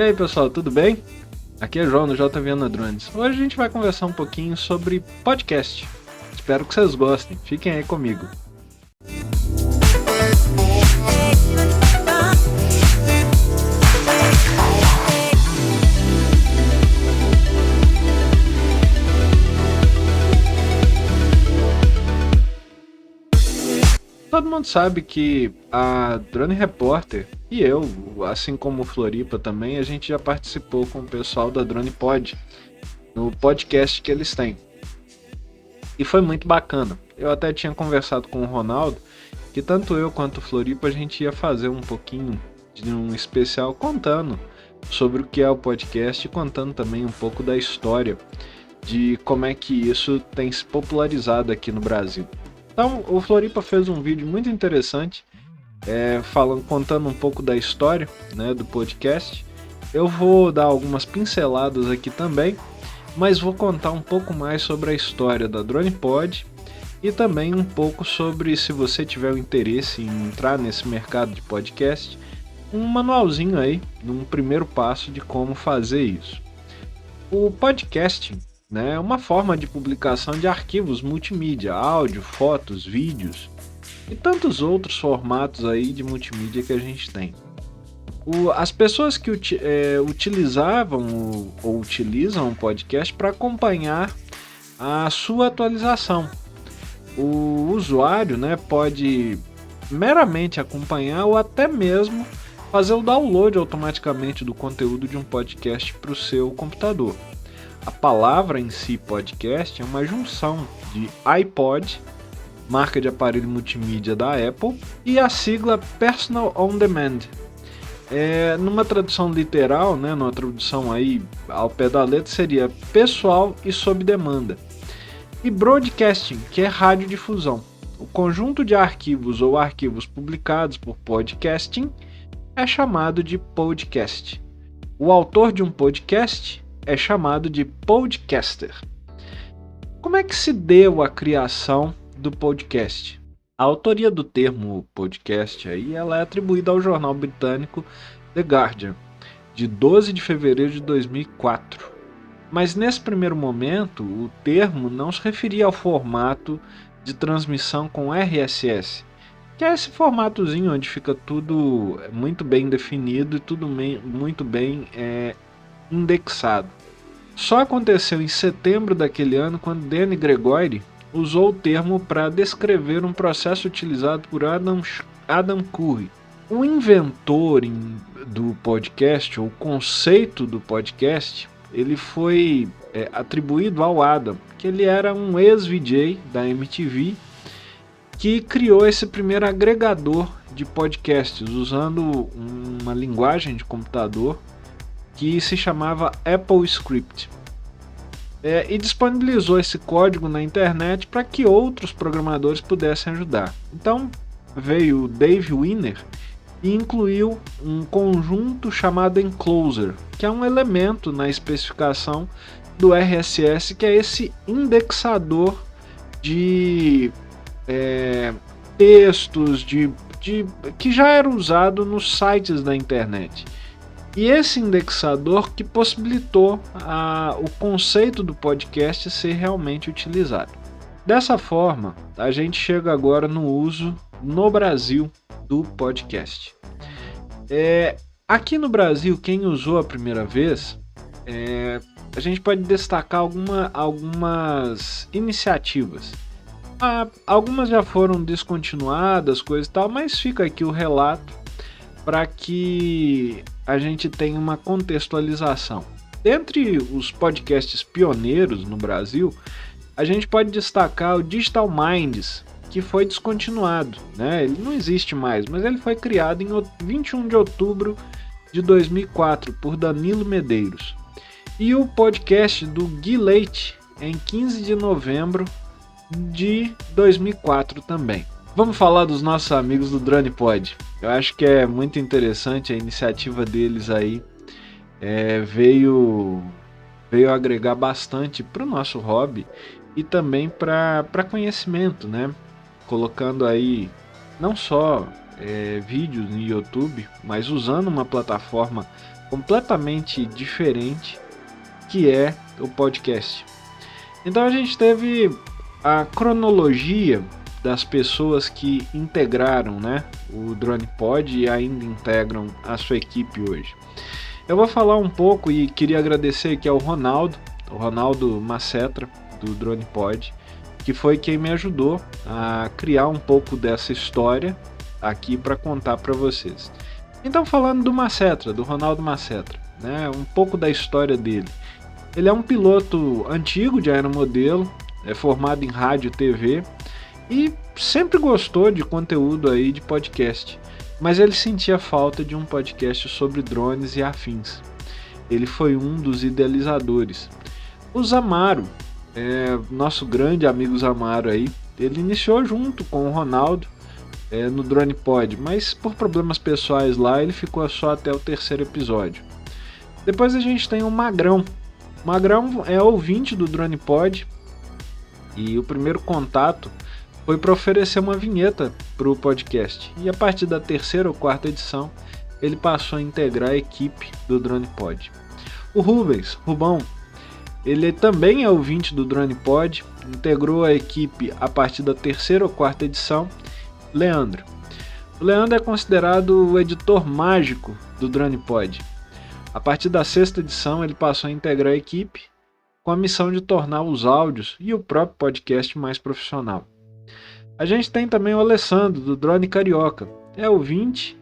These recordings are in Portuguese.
E aí pessoal, tudo bem? Aqui é João do J Viana Drones. Hoje a gente vai conversar um pouquinho sobre podcast. Espero que vocês gostem, fiquem aí comigo. Todo mundo sabe que a Drone Repórter e eu, assim como o Floripa também, a gente já participou com o pessoal da Drone Pod, no podcast que eles têm. E foi muito bacana. Eu até tinha conversado com o Ronaldo, que tanto eu quanto o Floripa a gente ia fazer um pouquinho de um especial contando sobre o que é o podcast e contando também um pouco da história de como é que isso tem se popularizado aqui no Brasil. Então, o Floripa fez um vídeo muito interessante, contando um pouco da história, né, do podcast. Eu vou dar algumas pinceladas aqui também, mas vou contar um pouco mais sobre a história da Drone Pod e também um pouco sobre, se você tiver o interesse em entrar nesse mercado de podcast, um manualzinho aí, num primeiro passo de como fazer isso. O podcasting, né, é uma forma de publicação de arquivos multimídia, áudio, fotos, vídeos e tantos outros formatos aí de multimídia que a gente tem. As pessoas que utilizavam ou utilizam o podcast para acompanhar a sua atualização. O usuário, né, pode meramente acompanhar ou até mesmo fazer o download automaticamente do conteúdo de um podcast para o seu computador. A palavra em si, podcast, é uma junção de iPod, marca de aparelho multimídia da Apple, e a sigla Personal On Demand. Numa tradução literal, né, numa tradução aí ao pé da letra, seria pessoal e sob demanda. E broadcasting, que é radiodifusão. O conjunto de arquivos ou arquivos publicados por podcasting é chamado de podcast. O autor de um podcast é chamado de podcaster. Como é que se deu a criação do podcast? A autoria do termo podcast aí, ela é atribuída ao jornal britânico The Guardian, de 12 de fevereiro de 2004. Mas nesse primeiro momento, o termo não se referia ao formato de transmissão com RSS, que é esse formatozinho onde fica tudo muito bem definido e tudo muito bem indexado. Só aconteceu em setembro daquele ano quando Danny Gregory usou o termo para descrever um processo utilizado por Adam Curry. O inventor do podcast, ou o conceito do podcast, ele foi atribuído ao Adam, que ele era um ex-VJ da MTV, que criou esse primeiro agregador de podcasts usando uma linguagem de computador que se chamava AppleScript, e disponibilizou esse código na internet para que outros programadores pudessem ajudar. Então veio o Dave Winer e incluiu um conjunto chamado Enclosure, que é um elemento na especificação do RSS, que é esse indexador de textos que já era usado nos sites da internet. E esse indexador que possibilitou o conceito do podcast ser realmente utilizado. Dessa forma, a gente chega agora no uso no Brasil do podcast. Aqui no Brasil, quem usou a primeira vez, a gente pode destacar algumas iniciativas. Algumas já foram descontinuadas, coisa e tal, mas fica aqui o relato para que a gente tenha uma contextualização. Dentre os podcasts pioneiros no Brasil, a gente pode destacar o Digital Minds, que foi descontinuado, né? Ele não existe mais, mas ele foi criado em 21 de outubro de 2004 por Danilo Medeiros. E o podcast do Gui Leite, em 15 de novembro de 2004 também. Vamos falar dos nossos amigos do Drone Pod. Eu acho que é muito interessante a iniciativa deles aí. Veio agregar bastante para o nosso hobby e também para conhecimento, né? Colocando aí não só vídeos no YouTube, mas usando uma plataforma completamente diferente, que é o podcast. Então a gente teve a cronologia das pessoas que integraram, né, o DronePod e ainda integram a sua equipe hoje. Eu vou falar um pouco e queria agradecer aqui ao Ronaldo Macetra, do DronePod, que foi quem me ajudou a criar um pouco dessa história aqui para contar para vocês. Então, falando do Macetra, do Ronaldo Macetra, né, um pouco da história dele. Ele é um piloto antigo de aeromodelo, é formado em rádio e TV e sempre gostou de conteúdo aí de podcast, mas ele sentia falta de um podcast sobre drones e afins. Ele foi um dos idealizadores. O Zamaro, nosso grande amigo Zamaro aí, ele iniciou junto com o Ronaldo no DronePod, mas por problemas pessoais lá ele ficou só até o 3º episódio. Depois a gente tem o Magrão. O Magrão é ouvinte do DronePod e o primeiro contato foi para oferecer uma vinheta para o podcast. E a partir da 3ª ou 4ª edição, ele passou a integrar a equipe do DronePod. O Rubão, ele também é ouvinte do DronePod, integrou a equipe a partir da 3ª ou 4ª edição. Leandro. O Leandro é considerado o editor mágico do DronePod. A partir da 6ª edição, ele passou a integrar a equipe com a missão de tornar os áudios e o próprio podcast mais profissional. A gente tem também o Alessandro, do Drone Carioca. É ouvinte,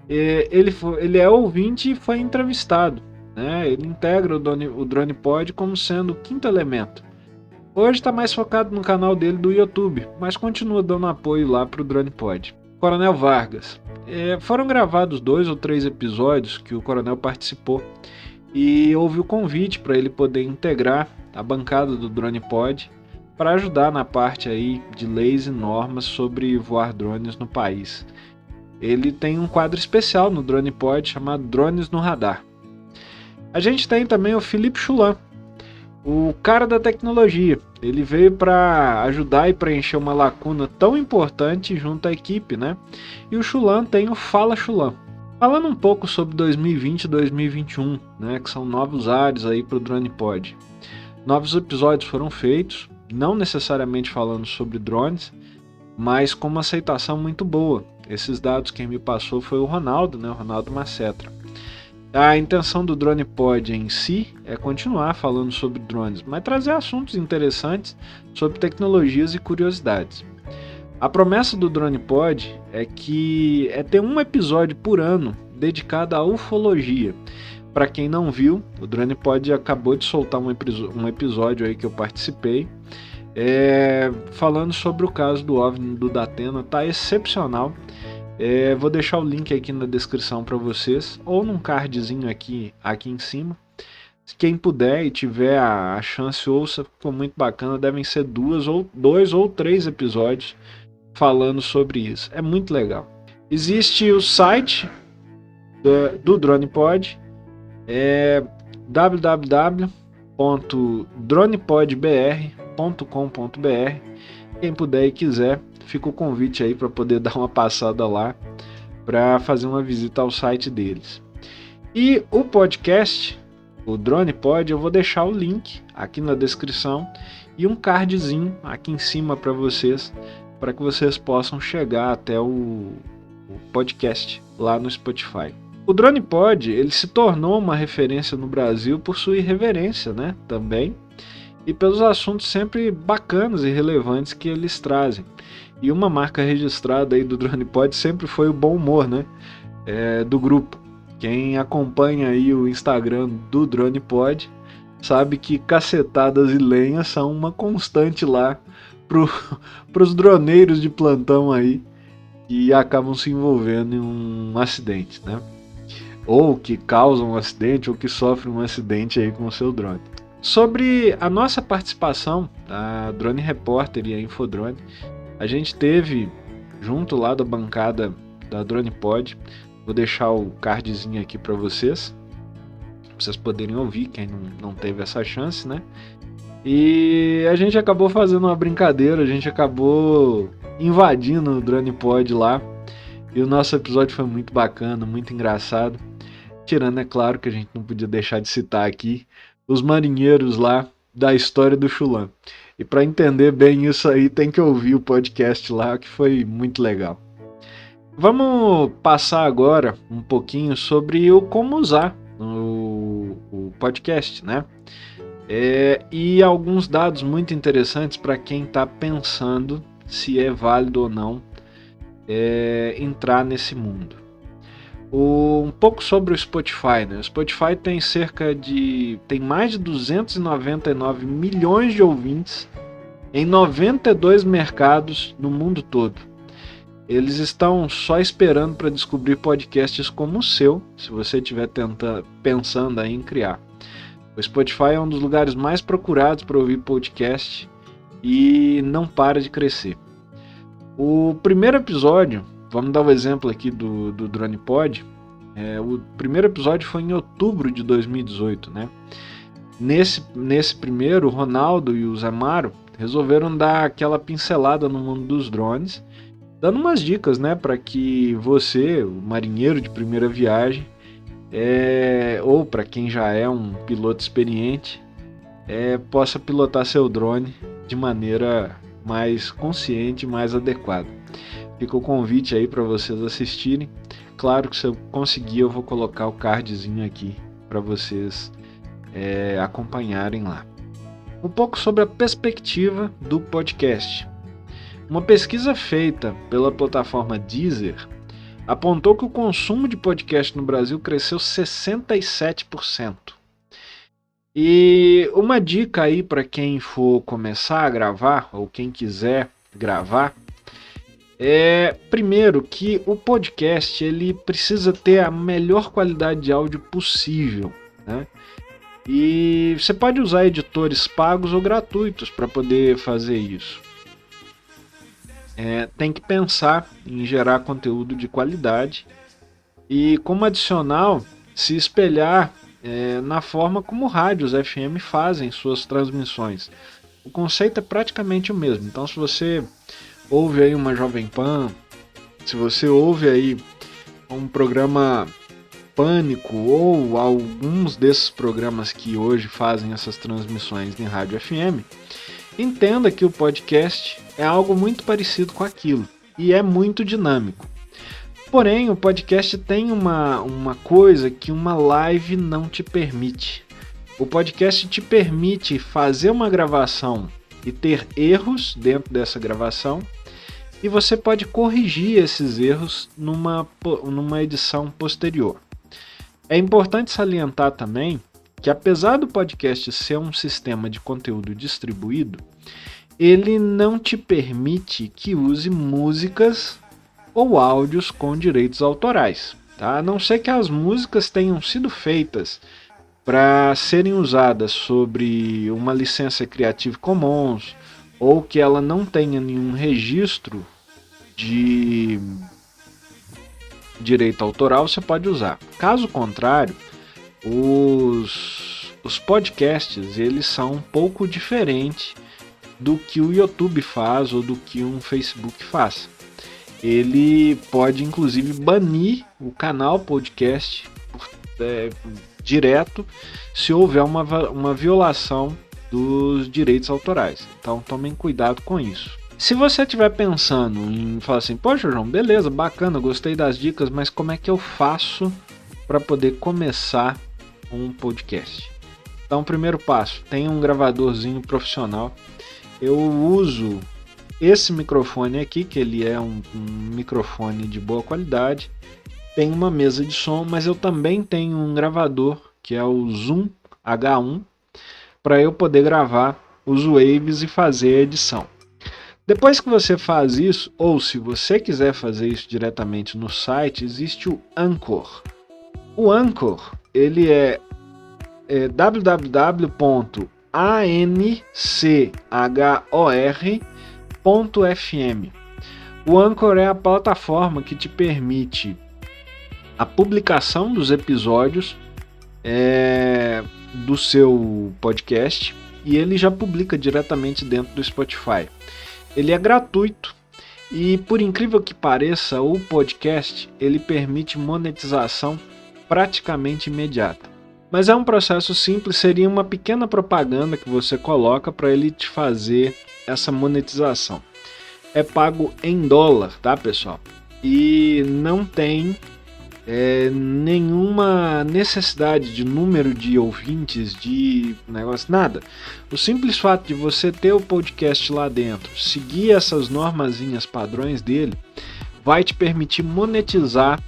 ele é ouvinte e foi entrevistado, né? Ele integra o DronePod como sendo o 5º elemento. Hoje está mais focado no canal dele do YouTube, mas continua dando apoio lá para o DronePod. Coronel Vargas. Foram gravados 2 ou 3 episódios que o Coronel participou e houve o convite para ele poder integrar a bancada do DronePod para ajudar na parte aí de leis e normas sobre voar drones no país. Ele tem um quadro especial no DronePod chamado Drones no Radar. A gente tem também o Felipe Chulan, o cara da tecnologia. Ele veio para ajudar e preencher uma lacuna tão importante junto à equipe, né? E o Chulan tem o Fala Chulan. Falando um pouco sobre 2020 e 2021, né, que são novos ares aí para o DronePod. Novos episódios foram feitos, não necessariamente falando sobre drones, mas com uma aceitação muito boa. Esses dados quem me passou foi o Ronaldo, né, o Ronaldo Macetra. A intenção do DronePod em si é continuar falando sobre drones, mas trazer assuntos interessantes sobre tecnologias e curiosidades. A promessa do DronePod é ter um episódio por ano dedicado à ufologia. Para quem não viu, o DronePod acabou de soltar um episódio aí que eu participei, falando sobre o caso do OVNI do Datena. Tá excepcional. Vou deixar o link aqui na descrição para vocês, ou num cardzinho aqui em cima. Quem puder e tiver a chance, ouça, ficou muito bacana. Devem ser 2 ou 3 episódios falando sobre isso. É muito legal. Existe o site do DronePod, www.dronepodbr.com.br. Quem puder e quiser, fica o convite aí para poder dar uma passada lá para fazer uma visita ao site deles. E o podcast, o DronePod, eu vou deixar o link aqui na descrição e um cardzinho aqui em cima para vocês que vocês possam chegar até o podcast lá no Spotify. O DronePod, ele se tornou uma referência no Brasil por sua irreverência, né, também, e pelos assuntos sempre bacanas e relevantes que eles trazem. E uma marca registrada aí do DronePod sempre foi o bom humor, né, do grupo. Quem acompanha aí o Instagram do DronePod sabe que cacetadas e lenhas são uma constante lá pros droneiros de plantão aí que acabam se envolvendo em um acidente, né? Ou que causam um acidente ou que sofrem um acidente aí com o seu drone. Sobre a nossa participação, a Drone Repórter e a Infodrone, a gente teve junto lá da bancada da DronePod. Vou deixar o cardzinho aqui para vocês poderem ouvir, quem não teve essa chance, né? E a gente acabou fazendo uma brincadeira, a gente acabou invadindo o DronePod lá, e o nosso episódio foi muito bacana, muito engraçado. tirando, é claro, que a gente não podia deixar de citar aqui, os marinheiros lá da história do Chulan. E para entender bem isso aí, tem que ouvir o podcast lá, que foi muito legal. Vamos passar agora um pouquinho sobre o como usar o podcast, né? E alguns dados muito interessantes para quem está pensando se é válido ou não entrar nesse mundo. Um pouco sobre o Spotify, né? O Spotify tem mais de 299 milhões de ouvintes em 92 mercados no mundo todo. Eles estão só esperando para descobrir podcasts como o seu, se você estiver pensando aí em criar. O Spotify é um dos lugares mais procurados para ouvir podcast e não para de crescer. O primeiro episódio, vamos dar um exemplo aqui do DronePod, o primeiro episódio foi em outubro de 2018, né? Nesse primeiro, o Ronaldo e o Zamaro resolveram dar aquela pincelada no mundo dos drones, dando umas dicas, né, para que você, o marinheiro de primeira viagem, ou para quem já é um piloto experiente, possa pilotar seu drone de maneira mais consciente, mais adequada. Fica o convite aí para vocês assistirem. Claro que se eu conseguir, eu vou colocar o cardzinho aqui para vocês acompanharem lá. Um pouco sobre a perspectiva do podcast. Uma pesquisa feita pela plataforma Deezer apontou que o consumo de podcast no Brasil cresceu 67%. E uma dica aí para quem for começar a gravar, ou quem quiser gravar, primeiro, que o podcast ele precisa ter a melhor qualidade de áudio possível, né? E você pode usar editores pagos ou gratuitos para poder fazer isso. Tem que pensar em gerar conteúdo de qualidade e, como adicional, se espelhar na forma como rádios FM fazem suas transmissões. O conceito é praticamente o mesmo. Então, se você ouve aí uma Jovem Pan, se você ouve aí um programa Pânico ou alguns desses programas que hoje fazem essas transmissões em rádio FM, entenda que o podcast é algo muito parecido com aquilo e é muito dinâmico. Porém, o podcast tem uma coisa que uma live não te permite. O podcast te permite fazer uma gravação e ter erros dentro dessa gravação, e você pode corrigir esses erros numa edição posterior. É importante salientar também que, apesar do podcast ser um sistema de conteúdo distribuído, ele não te permite que use músicas ou áudios com direitos autorais, tá? A não ser que as músicas tenham sido feitas para serem usadas sobre uma licença Creative Commons, ou que ela não tenha nenhum registro de direito autoral, você pode usar. Caso contrário, os podcasts eles são um pouco diferentes do que o YouTube faz ou do que um Facebook faz. Ele pode inclusive banir o canal podcast direto se houver uma violação dos direitos autorais. Então tomem cuidado com isso. Se você estiver pensando em falar assim, poxa João, beleza, bacana, gostei das dicas, mas como é que eu faço para poder começar um podcast? Então, primeiro passo, tenha um gravadorzinho profissional. Eu uso esse microfone aqui, que ele é um microfone de boa qualidade. Tem uma mesa de som, mas eu também tenho um gravador, que é o Zoom H1, para eu poder gravar os waves e fazer a edição. Depois que você faz isso, ou se você quiser fazer isso diretamente no site, existe o Anchor. O Anchor, ele é www.anchor.fm. O Anchor é a plataforma que te permite a publicação dos episódios do seu podcast, e ele já publica diretamente dentro do Spotify. Ele é gratuito e, por incrível que pareça, o podcast ele permite monetização praticamente imediata. Mas é um processo simples, seria uma pequena propaganda que você coloca para ele te fazer essa monetização. É pago em dólar, tá, pessoal? E não tem nenhuma necessidade de número de ouvintes, de negócio, nada. O simples fato de você ter o podcast lá dentro, seguir essas normazinhas padrões dele, vai te permitir monetizar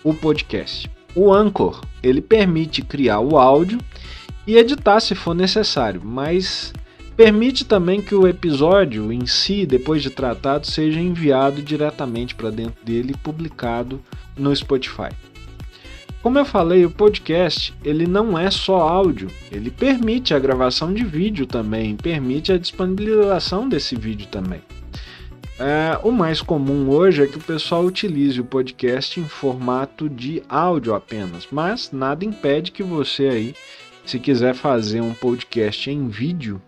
o podcast. O Anchor, ele permite criar o áudio e editar se for necessário, mas permite também que o episódio em si, depois de tratado, seja enviado diretamente para dentro dele e publicado no Spotify. Como eu falei, o podcast ele não é só áudio, ele permite a gravação de vídeo também, permite a disponibilização desse vídeo também. O mais comum hoje é que o pessoal utilize o podcast em formato de áudio apenas, mas nada impede que você aí, se quiser fazer um podcast em vídeo,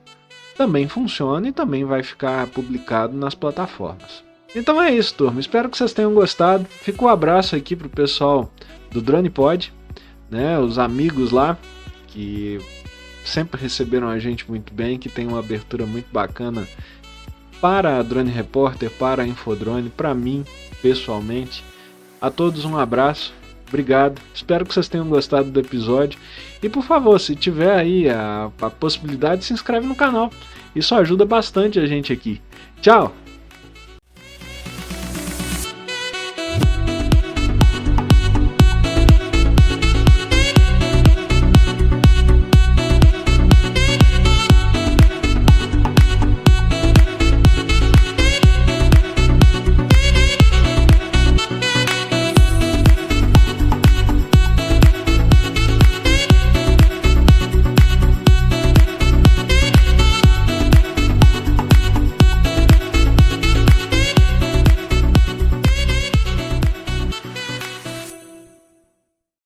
também funciona e também vai ficar publicado nas plataformas. Então é isso, turma. Espero que vocês tenham gostado. Fica um abraço aqui pro pessoal do DronePod, né? Os amigos lá que sempre receberam a gente muito bem, que tem uma abertura muito bacana para a Drone Repórter, para a Infodrone, para mim, pessoalmente. A todos um abraço, obrigado, espero que vocês tenham gostado do episódio. E por favor, se tiver aí a possibilidade, se inscreve no canal. Isso ajuda bastante a gente aqui. Tchau!